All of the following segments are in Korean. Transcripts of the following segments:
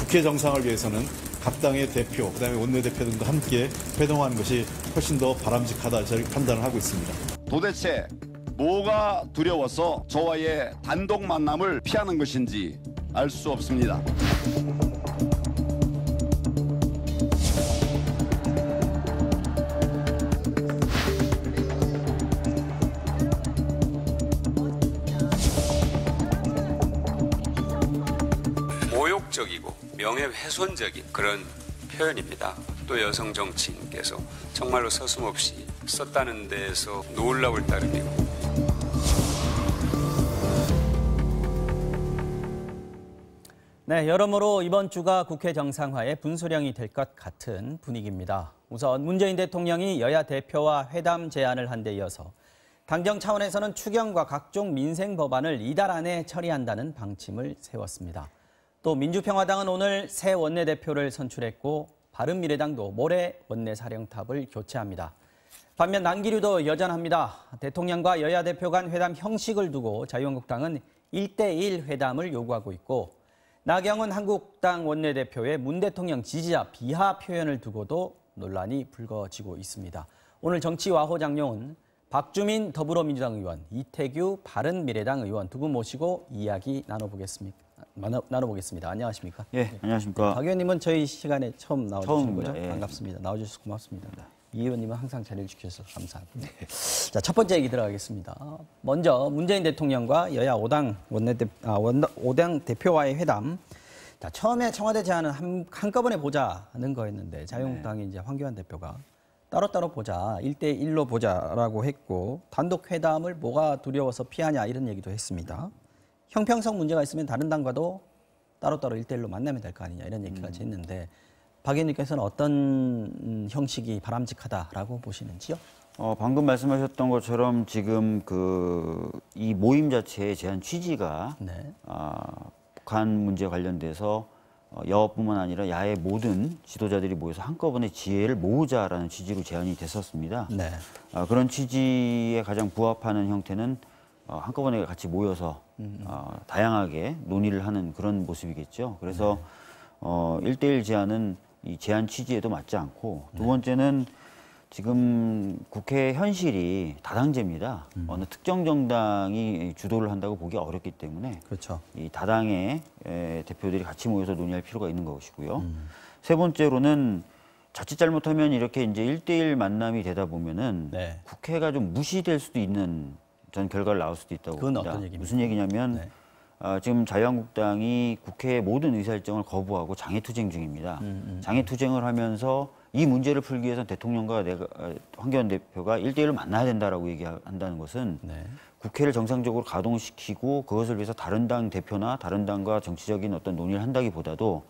국회 정상을 위해서는 각 당의 대표, 그다음에 원내대표 등도 함께 회동하는 것이 훨씬 더 바람직하다 저희 판단을 하고 있습니다. 도대체 뭐가 두려워서 저와의 단독 만남을 피하는 것인지 알 수 없습니다. 모욕적이고 명예훼손적인 그런 표현입니다. 또 여성 정치인께서 정말로 서슴없이 썼다는 데에서 놀라울 따름이고. 네, 여러모로 이번 주가 국회 정상화의 분수령이 될 것 같은 분위기입니다. 우선 문재인 대통령이 여야 대표와 회담 제안을 한 데 이어서 당정 차원에서는 추경과 각종 민생 법안을 이달 안에 처리한다는 방침을 세웠습니다. 또 민주평화당은 오늘 새 원내대표를 선출했고 바른미래당도 모레 원내사령탑을 교체합니다. 반면 난기류도 여전합니다. 대통령과 여야 대표 간 회담 형식을 두고 자유한국당은 1대1 회담을 요구하고 있고 나경원 한국당 원내대표의 문 대통령 지지자 비하 표현을 두고도 논란이 불거지고 있습니다. 오늘 정치와호 장룡은 박주민 더불어민주당 의원, 이태규 바른미래당 의원 두 분 모시고 이야기 나눠보겠습니다. 안녕하십니까? 예, 안녕하십니까? 박 의원님은 저희 시간에 처음 나와주신 거죠? 예. 반갑습니다. 나와주셔서 고맙습니다. 이 의원님은 항상 자리를 지켜주셔서 감사합니다. 자, 첫 번째 얘기 들어가겠습니다. 먼저 문재인 대통령과 여야 5당 대표와의 회담. 자, 처음에 청와대 제안은 한꺼번에 보자는 거였는데 자유한국당이 이제 황교안 대표가 따로따로 보자, 1대1로 보자라고 했고 단독 회담을 뭐가 두려워서 피하냐 이런 얘기도 했습니다. 형평성 문제가 있으면 다른 당과도 따로따로 1대1로 만나면 될 거 아니냐 이런 얘기까지 했는데 박 의원님께서는 어떤 형식이 바람직하다라고 보시는지요? 방금 말씀하셨던 것처럼 지금 이 모임 자체의 제안 취지가 네. 북한 문제 관련돼서 여뿐만 아니라 야의 모든 지도자들이 모여서 한꺼번에 지혜를 모으자라는 취지로 제안이 됐었습니다. 네. 그런 취지에 가장 부합하는 형태는 한꺼번에 같이 모여서 다양하게 논의를 하는 그런 모습이겠죠. 그래서 1대1 제안은 이 제안 취지에도 맞지 않고 두 번째는 지금 국회 현실이 다당제입니다. 어느 특정 정당이 주도를 한다고 보기 어렵기 때문에 그렇죠. 이 다당의 대표들이 같이 모여서 논의할 필요가 있는 것이고요. 세 번째로는 자칫 잘못하면 이렇게 이제 1대1 만남이 되다 보면은 네. 국회가 좀 무시될 수도 있는 전 결과를 나올 수도 있다고 그건 봅니다. 어떤 얘기입니까? 무슨 얘기냐면 네. 지금 자유한국당이 국회의 모든 의사일정을 거부하고 장애투쟁 중입니다. 장애투쟁을 하면서 이 문제를 풀기 위해서 대통령과 황교안 대표가 1대1로 만나야 된다라고 얘기한다는 것은 네. 국회를 정상적으로 가동시키고 그것을 위해서 다른 당 대표나 다른 당과 정치적인 어떤 논의를 한다기보다도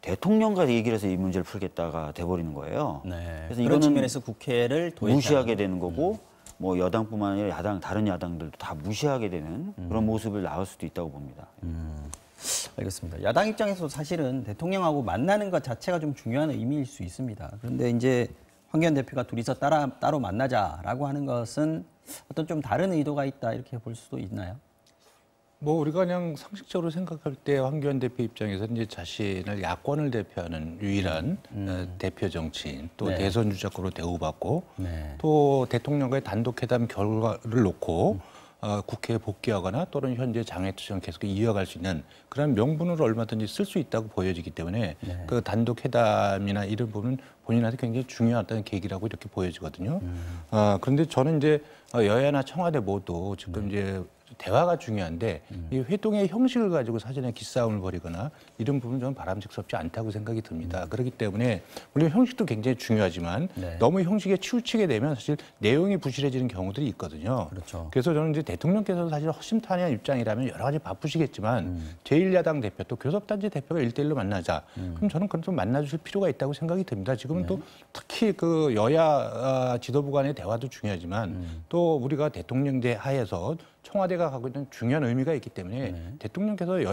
대통령과 얘기를 해서 이 문제를 풀겠다가 돼버리는 거예요. 네. 그래서 그런 이거는 측면에서 국회를 무시하게 되는 거고 뭐 여당뿐만 아니라 다른 야당들도 다 무시하게 되는 그런 모습을 나올 수도 있다고 봅니다. 알겠습니다. 야당 입장에서 사실은 대통령하고 만나는 것 자체가 좀 중요한 의미일 수 있습니다. 그런데 이제 황교안 대표가 둘이서 따로 만나자라고 하는 것은 어떤 좀 다른 의도가 있다 이렇게 볼 수도 있나요? 뭐 우리가 그냥 상식적으로 생각할 때 황교안 대표 입장에서 이제 자신을 야권을 대표하는 유일한 대표 정치인 또 네. 대선 주자급으로 대우받고 네. 또 대통령과의 단독 회담 결과를 놓고 국회에 복귀하거나 또는 현재 장애투쟁을 계속 이어갈 수 있는 그런 명분으로 얼마든지 쓸 수 있다고 보여지기 때문에 네. 그 단독 회담이나 이런 부분은 본인한테 굉장히 중요한 계기라고 이렇게 보여지거든요. 그런데 저는 이제 여야나 청와대 모두 지금 이제 대화가 중요한데 이 회동의 형식을 가지고 사전에 기싸움을 벌이거나 이런 부분은 저는 바람직스럽지 않다고 생각이 듭니다. 그렇기 때문에 물론 형식도 굉장히 중요하지만 네. 너무 형식에 치우치게 되면 사실 내용이 부실해지는 경우들이 있거든요. 그렇죠. 그래서 저는 이제 대통령께서 사실 허심탄회한 입장이라면 여러 가지 바쁘시겠지만 제1야당 대표 또 교섭단체 대표가 1대1로 만나자. 그럼 저는 그럼 좀 만나주실 필요가 있다고 생각이 듭니다. 지금은 또 특히 그 여야 지도부 간의 대화도 중요하지만 또 우리가 대통령제 하에서 청와대가 갖고 있는 중요한 의미가 있기 때문에 대통령께서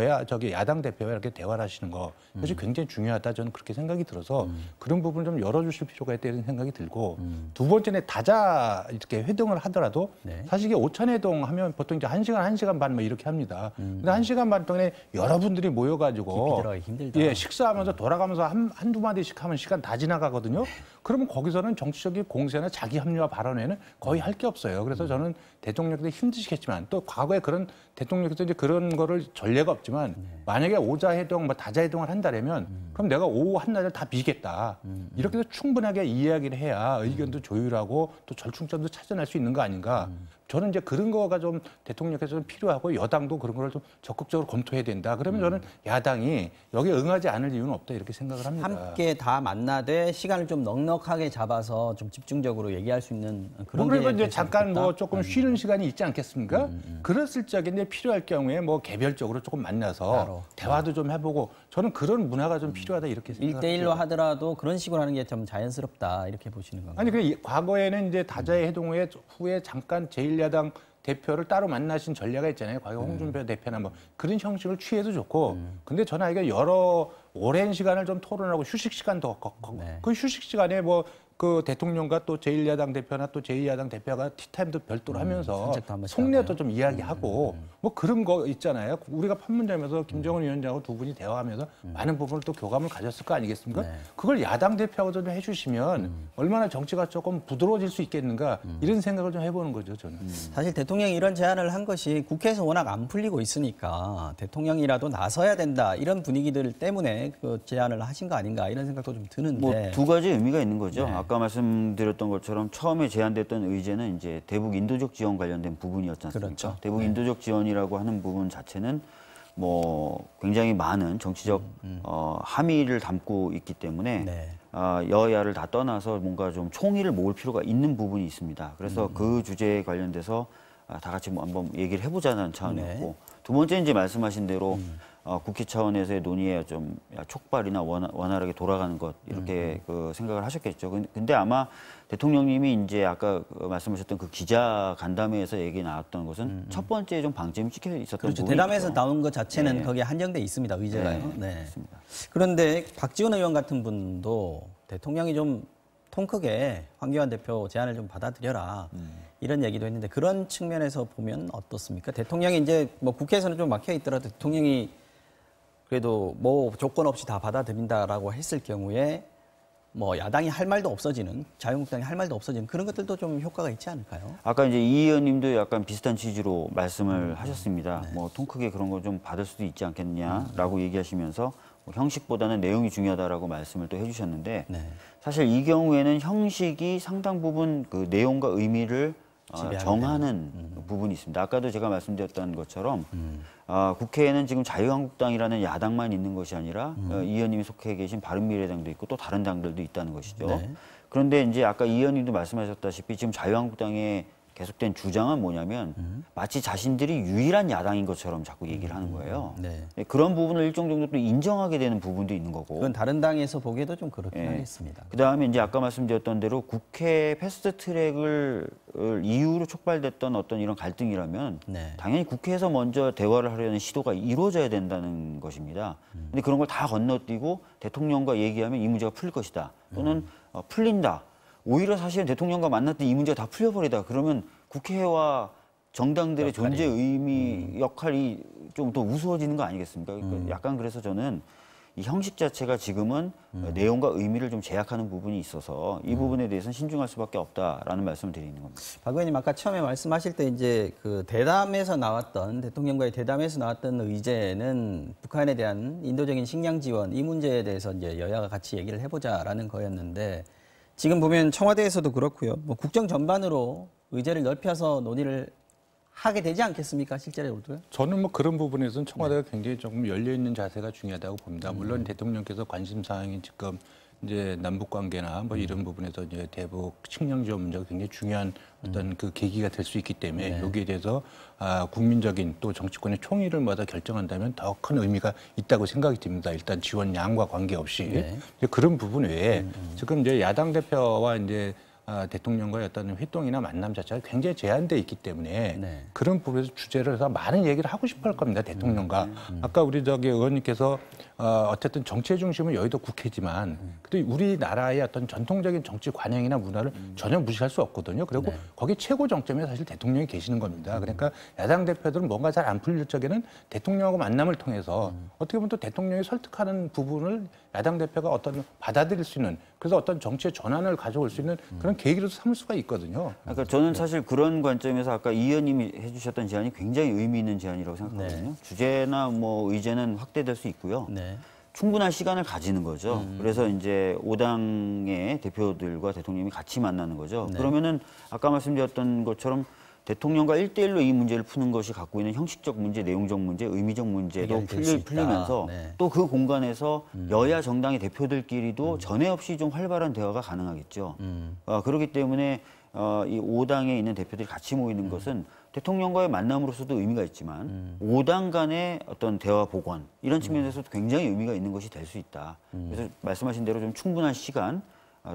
야당 대표와 이렇게 대화를 하시는 거 사실 굉장히 중요하다 저는 그렇게 생각이 들어서 그런 부분을 좀 열어주실 필요가 있다는 생각이 들고 두 번째는 다자 이렇게 회동을 하더라도 사실 이게 오찬회동 하면 보통 이제 1시간 반 뭐 이렇게 합니다. 근데 1시간 반 동안에 여러분들이 모여가지고 깊이 들어가기 힘들다. 예, 식사하면서 돌아가면서 한두 마디씩 하면 시간 다 지나가거든요. 그러면 거기서는 정치적인 공세나 자기 합리화 발언에는 거의 할 게 없어요. 그래서 저는 대통령께서 힘드시겠지만 또 과거에 그런 대통령께서 이제 그런 거를 전례가 없지만 만약에 오자회동, 뭐 다자회동을 한다면 그럼 내가 오후 한나절 다 비겠다. 이렇게 해서 충분하게 이야기를 해야 의견도 조율하고 또 절충점도 찾아낼 수 있는 거 아닌가. 저는 이제 그런 거가 좀 대통령께서 좀 필요하고 여당도 그런 걸 좀 적극적으로 검토해야 된다. 그러면 저는 야당이 여기에 응하지 않을 이유는 없다 이렇게 생각을 합니다. 함께 다 만나되 시간을 좀 넉넉하게 잡아서 좀 집중적으로 얘기할 수 있는 그런 그리고 게 이제 됐으면 잠깐 좋겠다. 뭐 조금 쉬는 시간이 있지 않겠습니까? 그랬을 적에 이제 필요할 경우에 뭐 개별적으로 조금 만나서 따로. 대화도 좀 해보고 저는 그런 문화가 좀 필요하다 이렇게 생각합니다. 1대1로 하더라도 그런 식으로 하는 게 좀 자연스럽다 이렇게 보시는 건가요? 아니 그 과거에는 이제 다자회 회동 후에 잠깐 제1야당 대표를 따로 만나신 전례가 있잖아요. 과거 홍준표 대표나 뭐 그런 형식을 취해도 좋고. 근데 저는 이게 여러 오랜 시간을 좀 토론하고 휴식 시간도 그 휴식 시간에 뭐 그 대통령과 또 제1야당 대표나 또 제2야당 대표가 티타임도 별도로 하면서 산책도 한 번씩 속내도 하고요. 좀 이야기하고 뭐 그런 거 있잖아요. 우리가 판문점에서 김정은 위원장하고 두 분이 대화하면서 많은 부분을 또 교감을 가졌을 거 아니겠습니까? 그걸 야당 대표하고 좀 해주시면 얼마나 정치가 조금 부드러워질 수 있겠는가 이런 생각을 좀 해보는 거죠, 저는. 사실 대통령이 이런 제안을 한 것이 국회에서 워낙 안 풀리고 있으니까 대통령이라도 나서야 된다 이런 분위기들 때문에 그 제안을 하신 거 아닌가 이런 생각도 좀 드는데. 뭐 두 가지 의미가 있는 거죠. 아까 말씀드렸던 것처럼 처음에 제안됐던 의제는 이제 대북 인도적 지원 관련된 부분이었지 않습니까? 그렇죠. 대북 인도적 지원이라고 하는 부분 자체는 뭐 굉장히 많은 정치적 함의를 담고 있기 때문에 여야를 다 떠나서 뭔가 좀 총의를 모을 필요가 있는 부분이 있습니다. 그래서 그 주제에 관련돼서 다 같이 뭐 한번 얘기를 해보자는 차원이었고 두 번째 이제 말씀하신 대로 국회 차원에서의 논의에 좀 촉발이나 원활하게 돌아가는 것 이렇게 그 생각을 하셨겠죠. 근데 아마 대통령님이 이제 아까 말씀하셨던 그 기자 간담회에서 얘기 나왔던 것은 첫 번째 좀 방점이 찍혀 있었던 그렇죠. 부분이죠. 대담에서 나온 것 자체는 거기에 한정돼 있습니다. 의제가요. 네. 맞습니다. 그런데 박지원 의원 같은 분도 대통령이 좀 통 크게 황교안 대표 제안을 좀 받아들여라. 이런 얘기도 했는데 그런 측면에서 보면 어떻습니까? 대통령이 이제 뭐 국회에서는 좀 막혀 있더라도 대통령이 그래도 뭐 조건 없이 다 받아들인다라고 했을 경우에 뭐 야당이 할 말도 없어지는 자유한국당이 할 말도 없어지는 그런 것들도 좀 효과가 있지 않을까요? 아까 이제 이 의원님도 약간 비슷한 취지로 말씀을 하셨습니다. 뭐 통 크게 그런 거 좀 받을 수도 있지 않겠냐라고 얘기하시면서 뭐 형식보다는 내용이 중요하다라고 말씀을 또 해주셨는데 사실 이 경우에는 형식이 상당 부분 그 내용과 의미를 정하는 부분이 있습니다. 아까도 제가 말씀드렸던 것처럼 국회에는 지금 자유한국당이라는 야당만 있는 것이 아니라 이 의원님이 속해 계신 바른미래당도 있고 또 다른 당들도 있다는 것이죠. 그런데 이제 아까 이 의원님도 말씀하셨다시피 지금 자유한국당의 계속된 주장은 뭐냐면 마치 자신들이 유일한 야당인 것처럼 자꾸 얘기를 하는 거예요. 그런 부분을 일정 정도 또 인정하게 되는 부분도 있는 거고. 그건 다른 당에서 보기에도 좀 그렇긴 하겠습니다. 그다음에 이제 아까 말씀드렸던 대로 국회 패스트트랙을 이유로 촉발됐던 어떤 이런 갈등이라면 당연히 국회에서 먼저 대화를 하려는 시도가 이루어져야 된다는 것입니다. 근데 그런 걸 다 건너뛰고 대통령과 얘기하면 이 문제가 풀릴 것이다. 또는 풀린다. 오히려 사실은 대통령과 만났더니 이 문제가 다 풀려버리다. 그러면 국회와 정당들의 존재 의미, 역할이 좀 더 우스워지는 거 아니겠습니까? 그러니까 약간 그래서 저는 이 형식 자체가 지금은 내용과 의미를 좀 제약하는 부분이 있어서 이 부분에 대해서는 신중할 수밖에 없다라는 말씀을 드리는 겁니다. 박 의원님 아까 처음에 말씀하실 때 이제 그 대담에서 나왔던 대통령과의 대담에서 나왔던 의제는 북한에 대한 인도적인 식량 지원 이 문제에 대해서 이제 여야가 같이 얘기를 해보자라는 거였는데 지금 보면 청와대에서도 그렇고요. 뭐 국정 전반으로 의제를 넓혀서 논의를 하게 되지 않겠습니까? 실제로도요? 저는 뭐 그런 부분에서는 청와대가 굉장히 조금 열려 있는 자세가 중요하다고 봅니다. 물론 대통령께서 관심 사항이 지금 이제 남북 관계나 뭐 이런 부분에서 이제 대북 식량 지원 문제가 굉장히 중요한 어떤 그 계기가 될 수 있기 때문에 여기에 대해서 국민적인 또 정치권의 총의를 모아서 결정한다면 더 큰 의미가 있다고 생각이 듭니다. 일단 지원 양과 관계없이 그런 부분 외에 지금 이제 야당 대표와 이제 대통령과의 어떤 회동이나 만남 자체가 굉장히 제한돼 있기 때문에 네. 그런 부분에서 주제를 해서 많은 얘기를 하고 싶어 할 겁니다. 대통령과. 아까 우리 의원님께서 어쨌든 정치의 중심은 여의도 국회지만 그래도 우리나라의 어떤 전통적인 정치 관행이나 문화를 전혀 무시할 수 없거든요. 그리고 네. 거기 최고 정점에 사실 대통령이 계시는 겁니다. 그러니까 야당 대표들은 뭔가 잘 안 풀릴 적에는 대통령하고 만남을 통해서 어떻게 보면 또 대통령이 설득하는 부분을 야당 대표가 어떤 받아들일 수 있는 그래서 어떤 정치의 전환을 가져올 수 있는 그런 계기로 삼을 수가 있거든요. 그러니까 저는 사실 그런 관점에서 아까 이 의원님이 해주셨던 제안이 굉장히 의미 있는 제안이라고 생각하거든요. 네. 주제나 뭐 의제는 확대될 수 있고요. 네. 충분한 시간을 가지는 거죠. 그래서 이제 5당의 대표들과 대통령이 같이 만나는 거죠. 네. 그러면은 아까 말씀드렸던 것처럼 대통령과 1대1로 이 문제를 푸는 것이 갖고 있는 형식적 문제, 내용적 문제, 의미적 문제도 해결될 수 있다. 풀리면서 네. 또 그 공간에서 여야 정당의 대표들끼리도 전에 없이 좀 활발한 대화가 가능하겠죠. 그렇기 때문에 이 5당에 있는 대표들이 같이 모이는 것은 대통령과의 만남으로서도 의미가 있지만 5당 간의 어떤 대화 복원 이런 측면에서도 굉장히 의미가 있는 것이 될 수 있다. 그래서 말씀하신 대로 좀 충분한 시간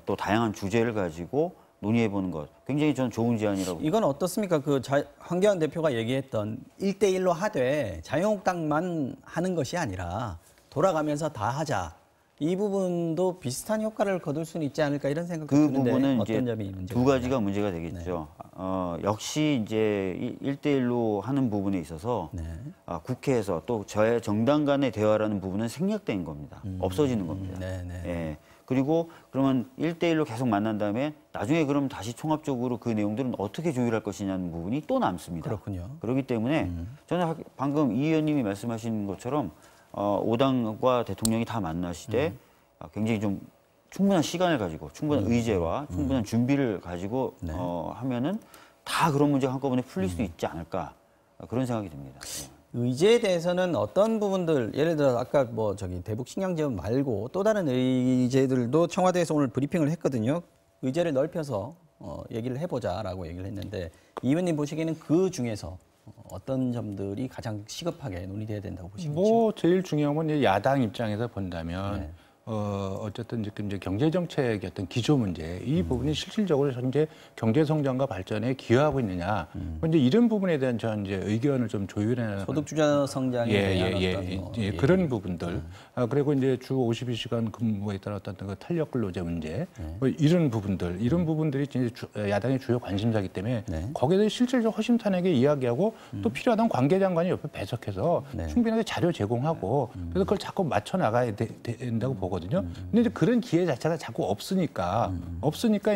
또 다양한 주제를 가지고 논의해보는 것 굉장히 저는 좋은 제안이라고. 이건 어떻습니까? 황교안 대표가 얘기했던 1대1로 하되 자유한국당만 하는 것이 아니라 돌아가면서 다 하자. 이 부분도 비슷한 효과를 거둘 수는 있지 않을까 이런 생각도 그 드는데 부분은 어떤 이제 점이 문제가 두 가지가 문제가 되겠죠. 역시 이제 1대1로 하는 부분에 있어서 네. 국회에서 또 저의 정당 간의 대화라는 부분은 생략된 겁니다. 없어지는 겁니다. 네, 네. 예. 그리고 그러면 1대1로 계속 만난 다음에 나중에 그럼 다시 총합적으로 그 내용들은 어떻게 조율할 것이냐는 부분이 또 남습니다. 그렇군요. 그렇기 때문에 저는 방금 이 의원님이 말씀하신 것처럼 5당과 대통령이 다 만나시되 굉장히 좀 충분한 시간을 가지고 충분한 의제와 충분한 준비를 가지고 네. 하면은 다 그런 문제가 한꺼번에 풀릴 수 있지 않을까 그런 생각이 듭니다. 네. 의제에 대해서는 어떤 부분들 예를 들어 아까 대북 식량 지원 말고 또 다른 의제들도 청와대에서 오늘 브리핑을 했거든요. 의제를 넓혀서 얘기를 해보자라고 얘기를 했는데 이 의원님 보시기에는 그 중에서 어떤 점들이 가장 시급하게 논의돼야 된다고 보시는지요? 제일 중요한 건 이제 야당 입장에서 본다면 네. 어쨌든 지금 이제 경제 정책의 어떤 기조 문제 이 부분이 실질적으로 현재 경제 성장과 발전에 기여하고 있느냐 이제 이런 부분에 대한 전 이제 의견을 좀 조율해 소득 주도 성장에 대한 그런 부분들 그리고 이제 주 52시간 근무에 따른 어떤 그 탄력 근로제 문제 이런 부분들이 이제 야당의 주요 관심사이기 때문에 네. 거기에 대해 실질적 허심탄회하게 이야기하고 또 필요하다면 관계장관이 옆에 배석해서 네. 충분하게 자료 제공하고 그래서 그걸 자꾸 맞춰 나가야 된다고 보거든요. 근데 이제 그런 기회 자체가 자꾸 없으니까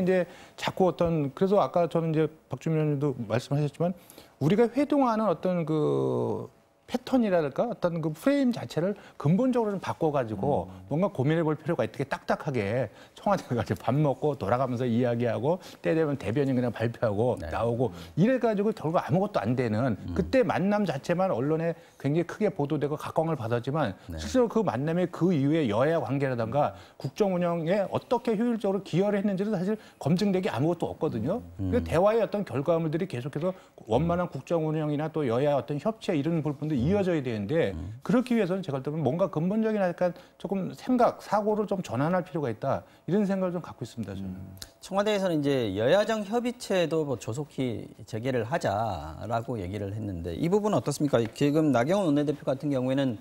이제 자꾸 그래서 아까 저는 이제 박주민 의원님도 말씀하셨지만 우리가 회동하는 어떤 그 패턴이랄까 어떤 그 프레임 자체를 근본적으로 좀 바꿔가지고 뭔가 고민해볼 필요가 있게 딱딱하게 청와대 가서 밥 먹고 돌아가면서 이야기하고 때 되면 대변인 그냥 발표하고 네. 나오고 이래가지고 결국 아무것도 안 되는 그때 만남 자체만 언론에 굉장히 크게 보도되고 각광을 받았지만 실제로 그 만남의 그 이후에 여야 관계라든가 국정 운영에 어떻게 효율적으로 기여를 했는지는 사실 검증되기 아무것도 없거든요. 그 대화의 어떤 결과물들이 계속해서 원만한 국정 운영이나 또 여야 어떤 협치에 이런 부분도 이어져야 되는데 그렇기 위해서는 제가 볼 때는 뭔가 근본적인 약간 조금 사고를 좀 전환할 필요가 있다 이런 생각을 좀 갖고 있습니다. 저는. 청와대에서는 이제 여야정 협의체도 조속히 재개를 하자라고 얘기를 했는데 이 부분은 어떻습니까? 지금 나경원 원내대표 같은 경우에는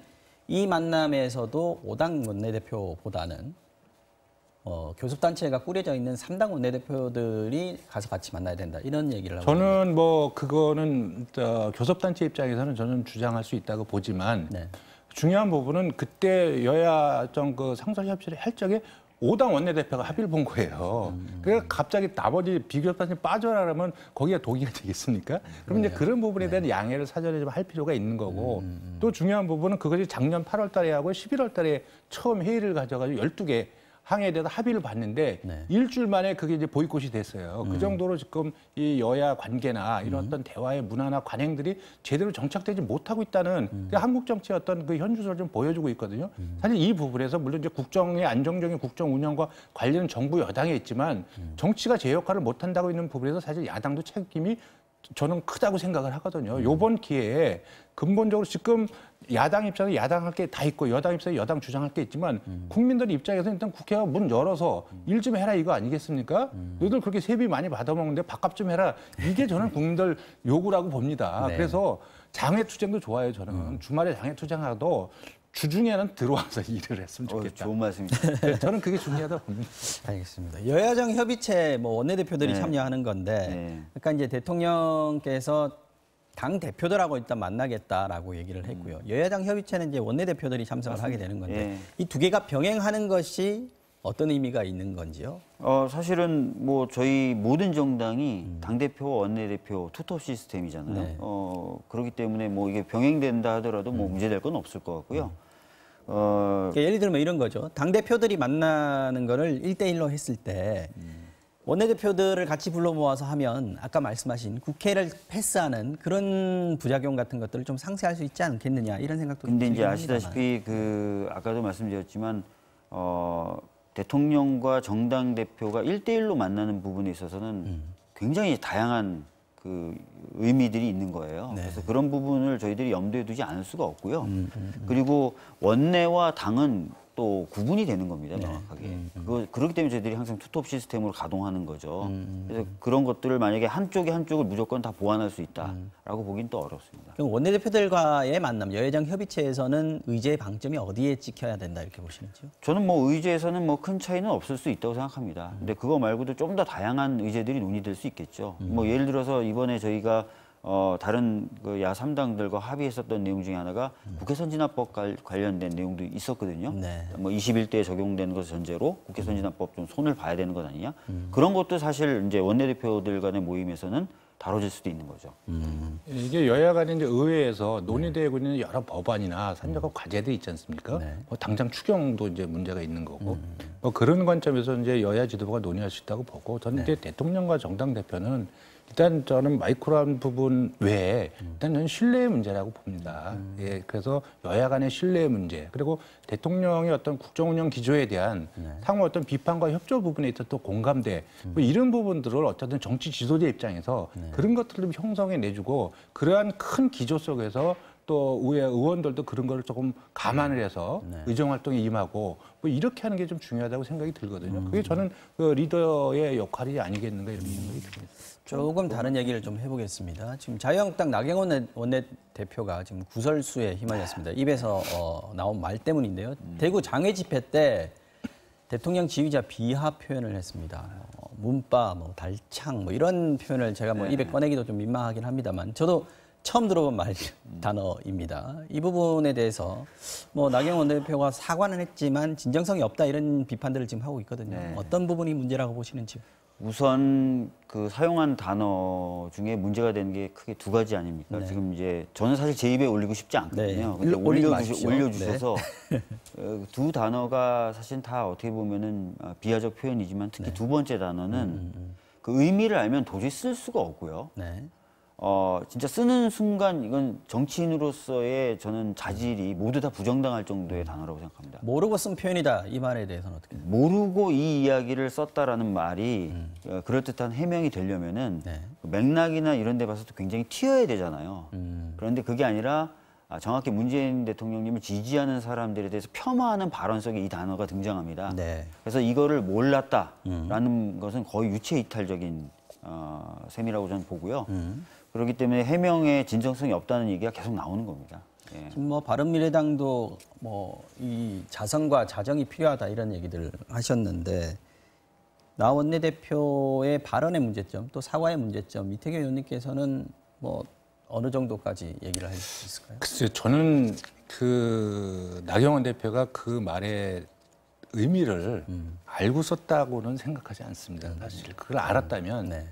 이 만남에서도 5당 원내대표보다는 교섭단체가 꾸려져 있는 3당 원내대표들이 가서 같이 만나야 된다 이런 얘기를 하고 저는 그거는 교섭단체 입장에서는 저는 주장할 수 있다고 보지만 네. 중요한 부분은 그때 여야정 그 상설협치를 할 적에 5당 원내대표가 합의를 본 거예요. 그러니까 갑자기 나머지 비교섭단체 빠져라 그러면 거기가 동의가 되겠습니까? 그럼 이제 그런 부분에 대한 양해를 사전에 좀 할 필요가 있는 거고 또 중요한 부분은 그것이 작년 8월 달에 하고 11월 달에 처음 회의를 가져가지고 12개 항해에 대해서 합의를 봤는데 네. 일주일 만에 그게 이제 보이콧이 됐어요. 그 정도로 지금 이 여야 관계나 이런 어떤 대화의 문화나 관행들이 제대로 정착되지 못하고 있다는 그 한국 정치의 어떤 그 현주소를 좀 보여주고 있거든요. 사실 이 부분에서 물론 이제 국정의 안정적인 국정 운영과 관련 정부 여당에 있지만 정치가 제 역할을 못한다고 있는 부분에서 사실 야당도 책임이 저는 크다고 생각을 하거든요. 이번 기회에 근본적으로 지금 야당 입장에 야당 할 게 다 있고 여당 입장에 여당 주장할 게 있지만 국민들 입장에서 일단 국회가 문 열어서 일 좀 해라 이거 아니겠습니까? 너희들 그렇게 세비 많이 받아먹는데 밥값 좀 해라. 이게 저는 국민들 요구라고 봅니다. 네. 그래서 장외투쟁도 좋아요. 저는 주말에 장외투쟁하도 주중에는 들어와서 일을 했으면 좋겠다. 좋은 말씀입니다. 저는 그게 중요하다고 봅니다. 알겠습니다. 여야정 협의체 뭐 원내대표들이 네. 참여하는 건데, 네. 그러니까 이제 대통령께서 당 대표들하고 일단 만나겠다라고 얘기를 했고요. 여야정 협의체는 이제 원내대표들이 참석을 하게 되는 건데, 예. 이 두 개가 병행하는 것이 어떤 의미가 있는 건지요? 사실은 뭐 저희 모든 정당이 당대표, 원내대표 투톱 시스템이잖아요. 네. 그렇기 때문에 뭐 이게 병행된다 하더라도 뭐 문제될 건 없을 것 같고요. 그러니까 예를 들면 이런 거죠. 당대표들이 만나는 거를 1대1로 했을 때 원내대표들을 같이 불러 모아서 하면 아까 말씀하신 국회를 패스하는 그런 부작용 같은 것들을 좀 상쇄할 수 있지 않겠느냐 이런 생각도 근데 이제 들긴 합니다만. 아시다시피 아까도 말씀드렸지만 대통령과 정당 대표가 1대1로 만나는 부분에 있어서는 굉장히 다양한 그 의미들이 있는 거예요. 네. 그래서 그런 부분을 저희들이 염두에 두지 않을 수가 없고요. 그리고 원내와 당은 또 구분이 되는 겁니다, 명확하게. 그렇기 때문에 저희들이 항상 투톱 시스템으로 가동하는 거죠. 그래서 그런 것들을 만약에 한쪽이 한쪽을 무조건 다 보완할 수 있다라고 보긴 또 어렵습니다. 그럼 원내대표들과의 만남, 여야정 협의체에서는 의제의 방점이 어디에 찍혀야 된다 이렇게 보시는지요? 저는 뭐 의제에서는 뭐 큰 차이는 없을 수 있다고 생각합니다. 근데 그거 말고도 좀 더 다양한 의제들이 논의될 수 있겠죠. 뭐 예를 들어서 이번에 저희가 다른 그 야 3당들과 합의했었던 내용 중에 하나가 국회 선진화법 관련된 내용도 있었거든요. 네. 뭐 21대에 적용되는 것을 전제로 국회 선진화법 좀 손을 봐야 되는 것 아니냐. 그런 것도 사실 이제 원내대표들 간의 모임에서는 다뤄질 수도 있는 거죠. 이게 여야 간에 이제 의회에서 논의되고 있는 여러 법안이나 산적과 과제들이 있지 않습니까? 네. 뭐 당장 추경도 이제 문제가 있는 거고 뭐 그런 관점에서 이제 여야 지도부가 논의할 수 있다고 보고 저는 이제 대통령과 정당 대표는 일단 저는 마이크로한 부분 외에 일단 저는 신뢰의 문제라고 봅니다. 예, 그래서 여야 간의 신뢰의 문제 그리고 대통령의 어떤 국정운영 기조에 대한 상호 어떤 비판과 협조 부분에 있어서 또 공감대 뭐 이런 부분들을 어쨌든 정치 지도자 입장에서 그런 것들을 좀 형성해 내주고 그러한 큰 기조 속에서 또 의원들도 그런 거를 조금 감안을 해서 의정 활동에 임하고 뭐 이렇게 하는 게 좀 중요하다고 생각이 들거든요. 그게 저는 그 리더의 역할이 아니겠는가 이런 생각이 듭니다. 조금 다른 얘기를 좀 해보겠습니다. 지금 자유한국당 나경원 원내대표가 지금 구설수에 휘말렸습니다. 입에서 나온 말 때문인데요. 대구 장외 집회 때 대통령 지휘자 비하 표현을 했습니다. 문바, 뭐 달창, 뭐 이런 표현을 제가 뭐 입에 꺼내기도 좀 민망하긴 합니다만 저도 처음 들어본 단어입니다. 이 부분에 대해서 뭐 나경원 원내대표가 사과는 했지만 진정성이 없다 이런 비판들을 지금 하고 있거든요. 네. 어떤 부분이 문제라고 보시는지요? 우선 그 사용한 단어 중에 문제가 되는 게 크게 두 가지 아닙니까? 네. 지금 이제 저는 사실 제 입에 올리고 싶지 않거든요. 네. 근데 올리지 마십시오. 올려주셔서 두 단어가 사실 다 어떻게 보면은 비하적 표현이지만 특히 두 번째 단어는 그 의미를 알면 도저히 쓸 수가 없고요. 네. 진짜 쓰는 순간 이건 정치인으로서의 저는 자질이 모두 다 부정당할 정도의 단어라고 생각합니다. 모르고 쓴 표현이다. 이 말에 대해서는 어떻게 생각하세요? 모르고 이 이야기를 썼다라는 말이 그럴듯한 해명이 되려면은 네. 맥락이나 이런 데 봐서도 굉장히 튀어야 되잖아요. 그런데 그게 아니라 정확히 문재인 대통령님을 지지하는 사람들에 대해서 폄하하는 발언 속에 이 단어가 등장합니다. 네. 그래서 이거를 몰랐다라는 것은 거의 유체 이탈적인 셈이라고 저는 보고요. 그렇기 때문에 해명에 진정성이 없다는 얘기가 계속 나오는 겁니다. 예. 지금 뭐 바른미래당도 뭐 이 자성과 자정이 필요하다 이런 얘기들 하셨는데 나 원내대표의 발언의 문제점 또 사과의 문제점 이태규 의원님께서는 뭐 어느 정도까지 얘기를 할 수 있을까요? 글쎄요, 저는 그 나경원 대표가 그 말의 의미를 알고 썼다고는 생각하지 않습니다. 사실 그걸 알았다면 네.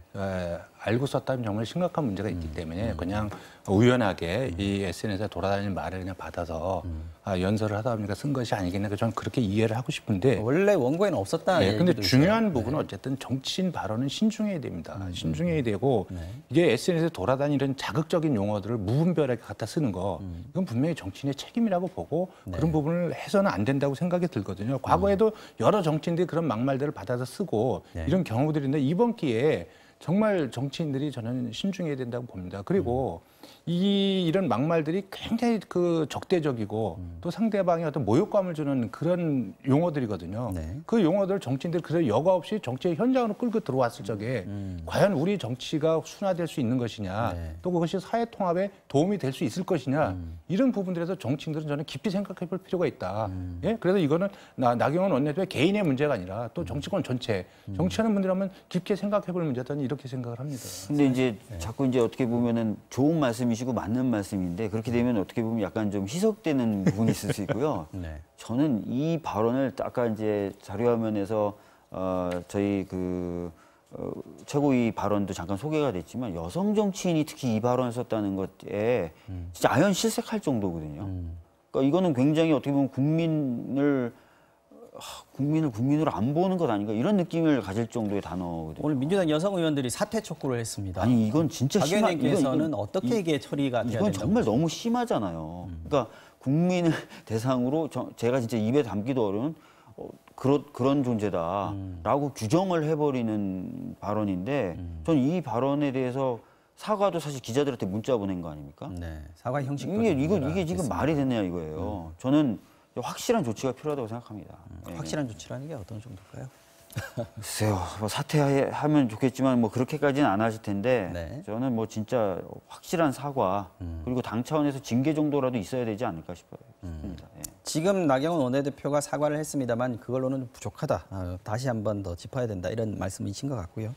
알고 썼다면 정말 심각한 문제가 있기 때문에 그냥 우연하게 이 SNS에 돌아다니는 말을 그냥 받아서 연설을 하다 보니까 쓴 것이 아니겠나. 저는 그렇게 이해를 하고 싶은데 원래 원고에는 없었다. 네, 근데 얘기도 중요한 있어요. 부분은 어쨌든 정치인 발언은 신중해야 됩니다. 신중해야 되고 이게 SNS에 돌아다니는 자극적인 용어들을 무분별하게 갖다 쓰는 거 이건 분명히 정치인의 책임이라고 보고 그런 부분을 해서는 안 된다고 생각이 들거든요. 과거에도 여러 정치인들이 그런 막말들을 받아서 쓰고 이런 경우들이 있는데 이번 기회에 정말 정치인들이 저는 신중해야 된다고 봅니다. 그리고 이런 막말들이 굉장히 그 적대적이고 또 상대방이 어떤 모욕감을 주는 그런 용어들이거든요. 네. 그 용어들 정치인들이 그래서 여과 없이 정치의 현장으로 끌고 들어왔을 적에 과연 우리 정치가 순화될 수 있는 것이냐, 네. 또 그것이 사회 통합에 도움이 될 수 있을 것이냐, 이런 부분들에서 정치인들은 저는 깊이 생각해 볼 필요가 있다. 예? 그래서 이거는 나경원 원내대표의 개인의 문제가 아니라 또 정치권 전체, 정치하는 분들이라면 깊게 생각해 볼 문제다, 이렇게 생각을 합니다. 근데 이제 자꾸 이제 어떻게 보면은 좋은 말씀이시고 맞는 말씀인데 그렇게 되면 어떻게 보면 약간 좀 희석되는 부분이 있을 수 있고요. 네. 저는 이 발언을 아까 이제 자료화면에서 저희 최고위 발언도 잠깐 소개가 됐지만 여성 정치인이 특히 이 발언을 썼다는 것에 진짜 아연 실색할 정도거든요. 그러니까 이거는 굉장히 어떻게 보면 국민을 국민으로 안 보는 것 아닌가 이런 느낌을 가질 정도의 단어거든요. 오늘 민주당 여성 의원들이 사퇴 촉구를 했습니다. 아니 이건 진짜 박 심한. 의원님께서는 어떻게 이게 처리가 돼야 이건 된다고 정말 너무 심하잖아요. 그러니까 국민을 대상으로 제가 진짜 입에 담기도 어려운 그런 존재다라고 규정을 해버리는 발언인데 전 이 발언에 대해서 사과도 사실 기자들한테 문자 보낸 거 아닙니까? 네, 사과 형식 이게 지금 말이 되느냐 이거예요. 저는 확실한 조치가 필요하다고 생각합니다. 예. 확실한 조치라는 게 어떤 정도일까요? 글쎄요, 뭐 사퇴하면 좋겠지만 뭐 그렇게까지는 안 하실 텐데 네. 저는 뭐 진짜 확실한 사과 그리고 당 차원에서 징계 정도라도 있어야 되지 않을까 싶습니다. 예. 지금 나경원 원내대표가 사과를 했습니다만 그걸로는 부족하다. 다시 한 번 더 짚어야 된다. 이런 말씀이신 것 같고요.